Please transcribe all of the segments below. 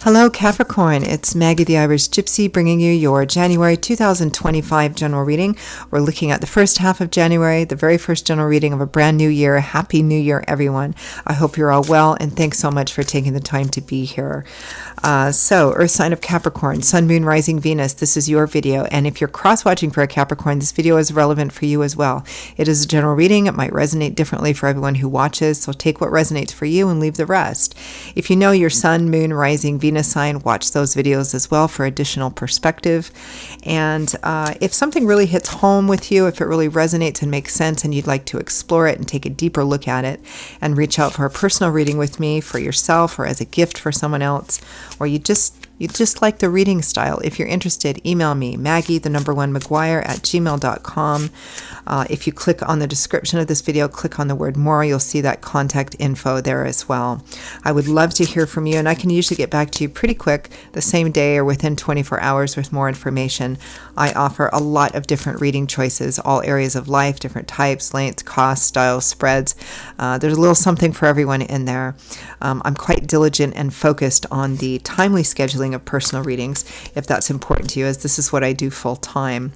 Hello Capricorn, it's Maggie the Irish Gypsy bringing you your January 2025 general reading. We're looking at the first half of January, the very first general reading of a brand new year. Happy New Year, everyone. I hope you're all well, and thanks so much for taking the time to be here. So, Earth sign of Capricorn, Sun, Moon, Rising, Venus, this is your video. And if you're cross-watching for a Capricorn, this video is relevant for you as well. It is a general reading. It might resonate differently for everyone who watches, so take what resonates for you and leave the rest. If you know your Sun, Moon, Rising, Venus sign, watch those videos as well for additional perspective. And if something really hits home with you, if it really resonates and makes sense and you'd like to explore it and take a deeper look at it and reach out for a personal reading with me for yourself or as a gift for someone else, or you just like the reading style, if you're interested, email me, Maggie1McGuire@gmail.com. If you click on the description of this video, click on the word more, you'll see that contact info there as well. I would love to hear from you, and I can usually get back to you pretty quick, the same day or within 24 hours with more information. I offer a lot of different reading choices, all areas of life, different types, lengths, costs, styles, spreads. There's a little something for everyone in there. I'm quite diligent and focused on the timely scheduling of personal readings, if that's important to you, as this is what I do full time.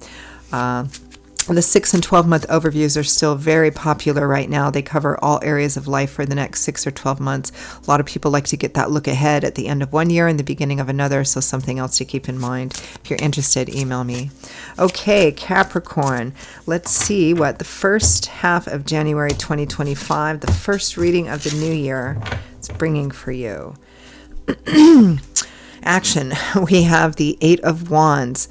The 6 and 12 month overviews are still very popular right now. They cover all areas of life for the next 6 or 12 months. A lot of people like to get that look ahead at the end of one year and the beginning of another, so something else to keep in mind. If you're interested, email me. Okay, Capricorn, let's see what the first half of January 2025, the first reading of the new year, is bringing for you. Action. We have the 8 of Wands.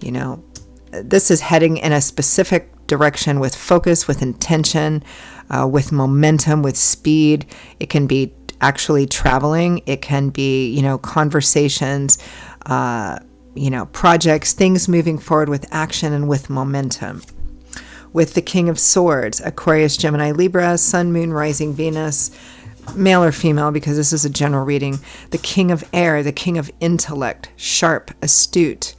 You know, this is heading in a specific direction with focus, with intention, with momentum, with speed. It can be actually traveling. It can be, conversations, projects, things moving forward with action and with momentum. With the King of Swords, Aquarius, Gemini, Libra, Sun, Moon, Rising, Venus, male or female, because this is a general reading. The King of Air, the King of Intellect, sharp, astute,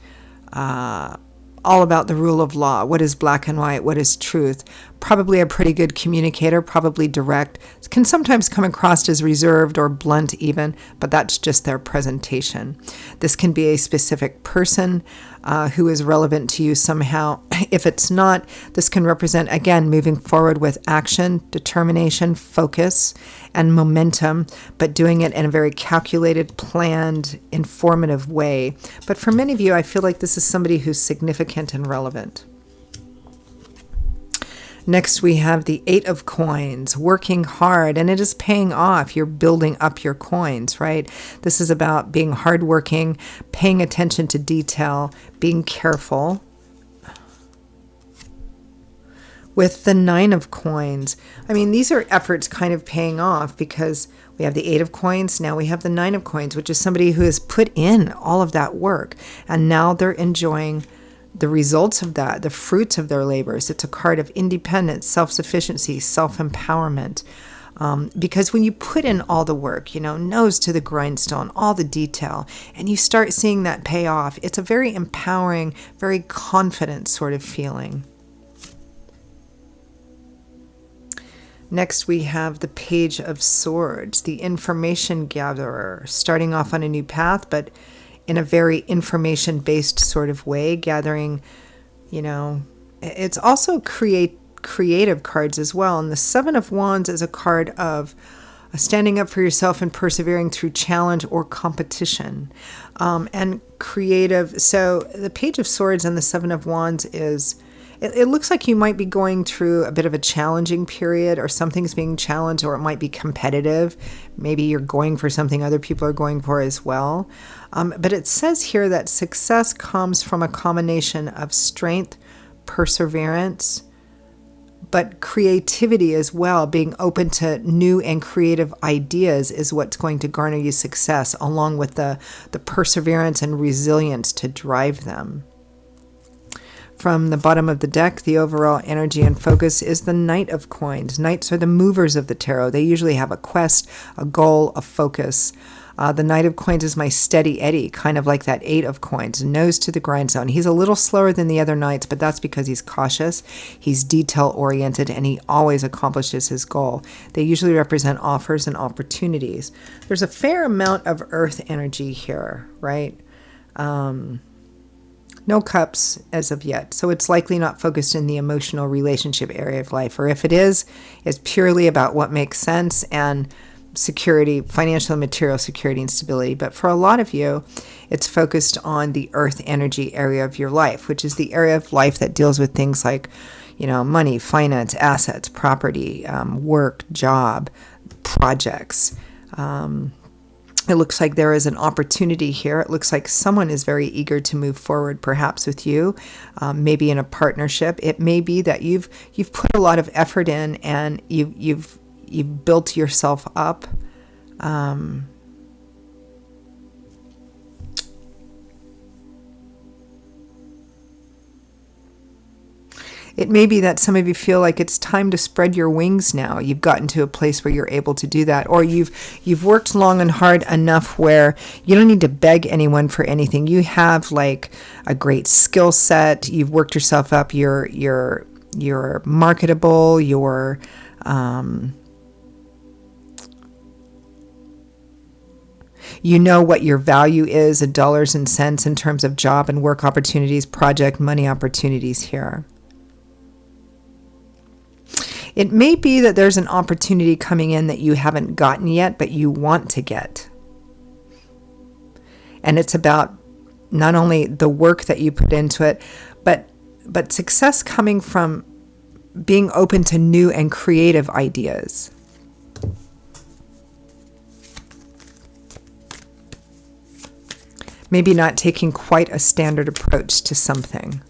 all about the rule of law. What is black and white? What is truth? Probably a pretty good communicator, probably direct. Can sometimes come across as reserved or blunt even, but that's just their presentation. This can be a specific person who is relevant to you somehow. If it's not, this can represent, again, moving forward with action, determination, focus, and momentum, but doing it in a very calculated, planned, informative way. But for many of you, I feel like this is somebody who's significant and relevant. Next, we have the 8 of Coins, working hard, and it is paying off. You're building up your coins, right? This is about being hardworking, paying attention to detail, being careful. With the 9 of Coins, I mean, these are efforts kind of paying off, because we have the 8 of Coins, now we have the 9 of Coins, which is somebody who has put in all of that work, and now they're enjoying the results of that, the fruits of their labors. It's a card of independence, self-sufficiency, self-empowerment. Because when you put in all the work, nose to the grindstone, all the detail, and you start seeing that pay off, it's a very empowering, very confident sort of feeling. Next, we have the Page of Swords, the information gatherer, starting off on a new path, but in a very information-based sort of way, gathering, it's also creative cards as well. And the 7 of Wands is a card of standing up for yourself and persevering through challenge or competition. And creative, so the Page of Swords and the 7 of Wands is, it looks like you might be going through a bit of a challenging period, or something's being challenged, or it might be competitive. Maybe you're going for something other people are going for as well. But it says here that success comes from a combination of strength, perseverance, but creativity as well. Being open to new and creative ideas is what's going to garner you success, along with the perseverance and resilience to drive them. From the bottom of the deck, the overall energy and focus is the Knight of Coins. Knights are the movers of the tarot. They usually have a quest, a goal, a focus. The Knight of Coins is my steady Eddie, kind of like that Eight of Coins, nose to the grindstone. He's a little slower than the other knights, but that's because he's cautious, he's detail-oriented, and he always accomplishes his goal. They usually represent offers and opportunities. There's a fair amount of earth energy here, right? No cups as of yet, so it's likely not focused in the emotional relationship area of life, or if it is, it's purely about what makes sense and security, financial and material security and stability. But for a lot of you, it's focused on the earth energy area of your life, which is the area of life that deals with things like, money, finance, assets, property, work, job, projects. It looks like there is an opportunity here. It looks like someone is very eager to move forward, perhaps with you, maybe in a partnership. It may be that you've put a lot of effort in, and you've built yourself up. It may be that some of you feel like it's time to spread your wings now. You've gotten to a place where you're able to do that, or you've worked long and hard enough where you don't need to beg anyone for anything. You have like a great skill set. You've worked yourself up. You're marketable. You know what your value is in dollars and cents in terms of job and work opportunities, project, money opportunities here. It may be that there's an opportunity coming in that you haven't gotten yet, but you want to get. And it's about not only the work that you put into it, but success coming from being open to new and creative ideas. Maybe not taking quite a standard approach to something.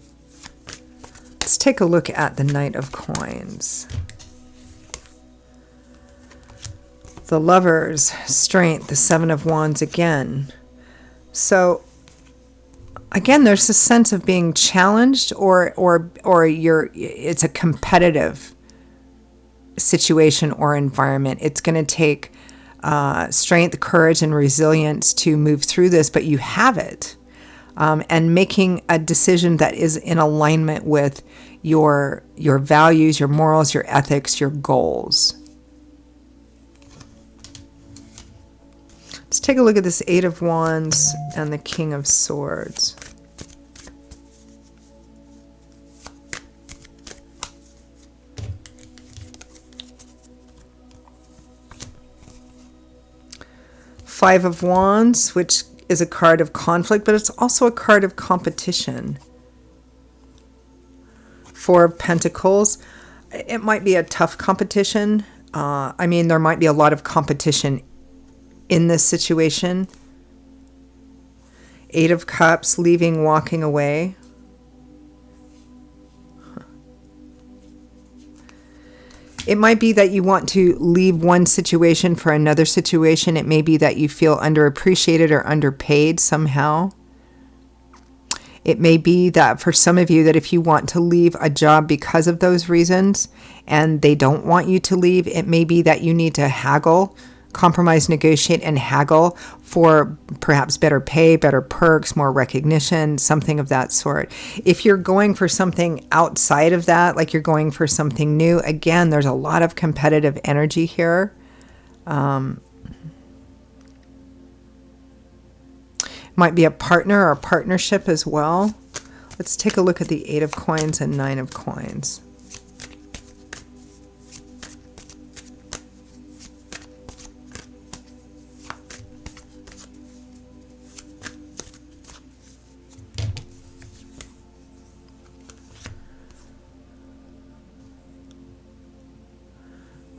Let's take a look at the Knight of Coins. The Lovers, Strength, the Seven of Wands again. So again, there's a sense of being challenged, or it's a competitive situation or environment. It's going to take strength, courage, and resilience to move through this, but you have it. And making a decision that is in alignment with your values, your morals, your ethics, your goals. Let's take a look at this Eight of Wands and the King of Swords. Five of Wands, which is a card of conflict, but it's also a card of competition. Four of Pentacles. It might be a tough competition. There might be a lot of competition in this situation. Eight of Cups, leaving, walking away. It might be that you want to leave one situation for another situation. It may be that you feel underappreciated or underpaid somehow. It may be that for some of you that if you want to leave a job because of those reasons and they don't want you to leave, it may be that you need to haggle, compromise, negotiate, and haggle for perhaps better pay, better perks, more recognition, something of that sort. If you're going for something outside of that, like you're going for something new, again, there's a lot of competitive energy here. Might be a partner or a partnership as well. Let's take a look at the Eight of Coins and Nine of Coins.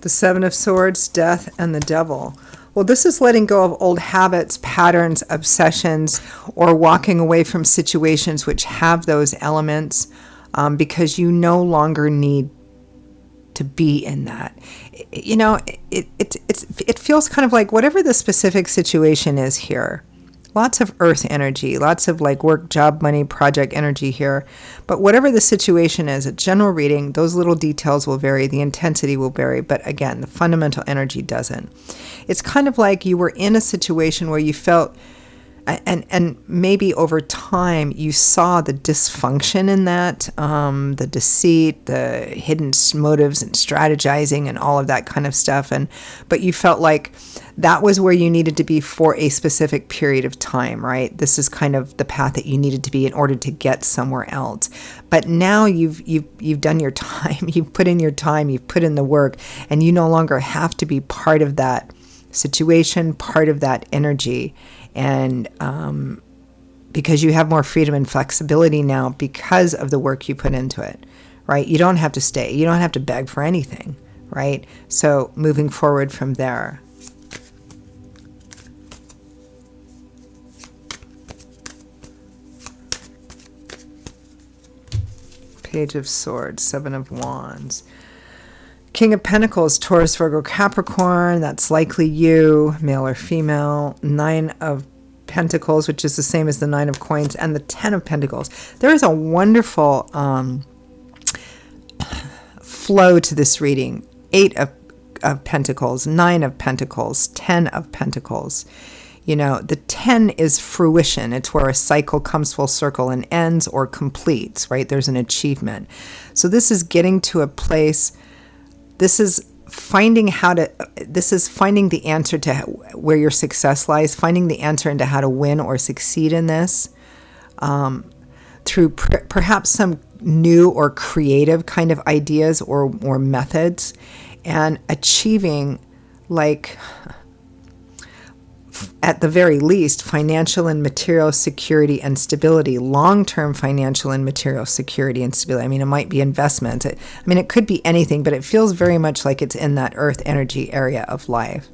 The Seven of Swords, Death, and the Devil. Well, this is letting go of old habits, patterns, obsessions, or walking away from situations which have those elements because you no longer need to be in that. It feels kind of like whatever the specific situation is here, lots of earth energy, lots of like work, job, money, project energy here. But whatever the situation is, a general reading, those little details will vary, the intensity will vary, but again, the fundamental energy doesn't. It's kind of like you were in a situation where you felt, and maybe over time you saw the dysfunction in that, the deceit, the hidden motives and strategizing and all of that kind of stuff. But you felt like that was where you needed to be for a specific period of time, right? This is kind of the path that you needed to be in order to get somewhere else. But now you've done your time, you've put in your time, you've put in the work, and you no longer have to be part of that situation, part of that energy. And because you have more freedom and flexibility now because of the work you put into it, right? You don't have to stay. You don't have to beg for anything, right? So moving forward from there. Page of Swords, Seven of Wands. King of Pentacles, Taurus, Virgo, Capricorn, that's likely you, male or female. Nine of Pentacles, which is the same as the Nine of Coins, and the Ten of Pentacles. There is a wonderful flow to this reading. Eight of Pentacles, Nine of Pentacles, Ten of Pentacles. You know, the 10 is fruition. It's where a cycle comes full circle and ends or completes, right? There's an achievement. So this is getting to a place. This is finding the answer to where your success lies, finding the answer into how to win or succeed in this through perhaps some new or creative kind of ideas or methods, and achieving, like, at the very least, financial and material security and stability, long-term financial and material security and stability. I mean, it might be investment. It could be anything, but it feels very much like it's in that earth energy area of life.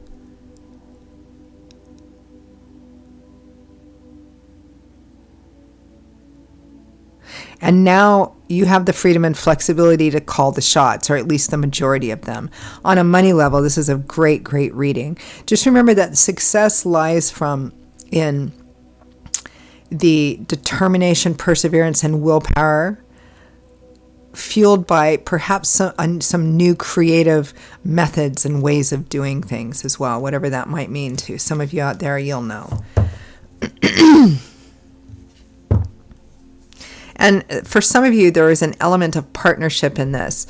And now you have the freedom and flexibility to call the shots, or at least the majority of them. On a money level, this is a great, great reading. Just remember that success lies in the determination, perseverance, and willpower, fueled by perhaps some new creative methods and ways of doing things as well, whatever that might mean to some of you out there, you'll know. And for some of you, there is an element of partnership in this.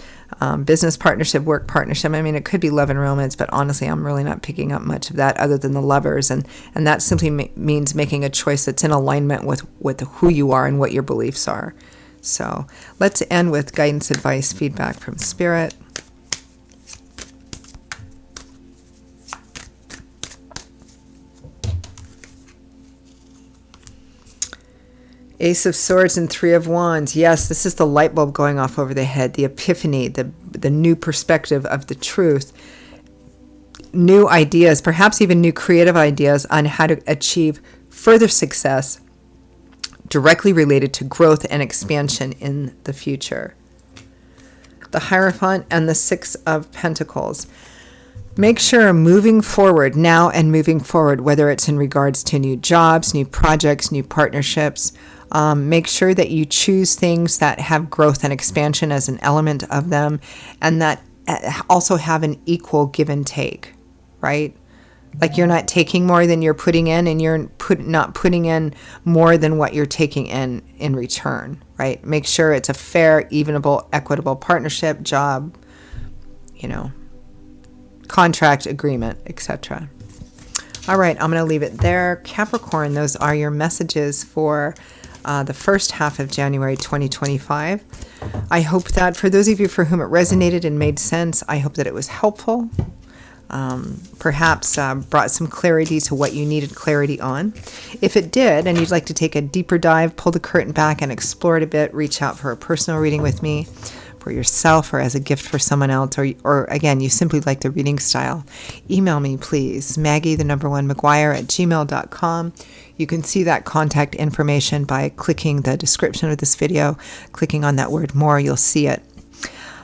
Business partnership, work partnership. I mean, it could be love and romance, but honestly, I'm really not picking up much of that other than the lovers. And that simply means making a choice that's in alignment with who you are and what your beliefs are. So let's end with guidance, advice, feedback from Spirit. Ace of Swords and Three of Wands. Yes, this is the light bulb going off over the head, the epiphany, the new perspective of the truth. New ideas, perhaps even new creative ideas on how to achieve further success directly related to growth and expansion in the future. The Hierophant and the Six of Pentacles. Make sure moving forward now and moving forward, whether it's in regards to new jobs, new projects, new partnerships, make sure that you choose things that have growth and expansion as an element of them, and that also have an equal give and take, right? Like you're not taking more than you're putting in, and you're not putting in more than what you're taking in return, right? Make sure it's a fair, evenable, equitable partnership, job, contract, agreement, etc. All right, I'm going to leave it there. Capricorn, those are your messages for the first half of January 2025. I hope that for those of you for whom it resonated and made sense, I hope that it was helpful. Perhaps brought some clarity to what you needed clarity on. If it did, and you'd like to take a deeper dive, pull the curtain back and explore it a bit, reach out for a personal reading with me, for yourself or as a gift for someone else, or again, you simply like the reading style, email me, please. Maggie1McGuire@gmail.com. You can see that contact information by clicking the description of this video, clicking on that word more, you'll see it.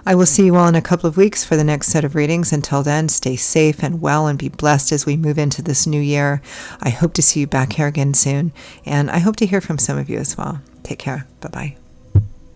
I will see you all in a couple of weeks for the next set of readings. Until then, stay safe and well and be blessed as we move into this new year. I hope to see you back here again soon, and I hope to hear from some of you as well. Take care. Bye-bye.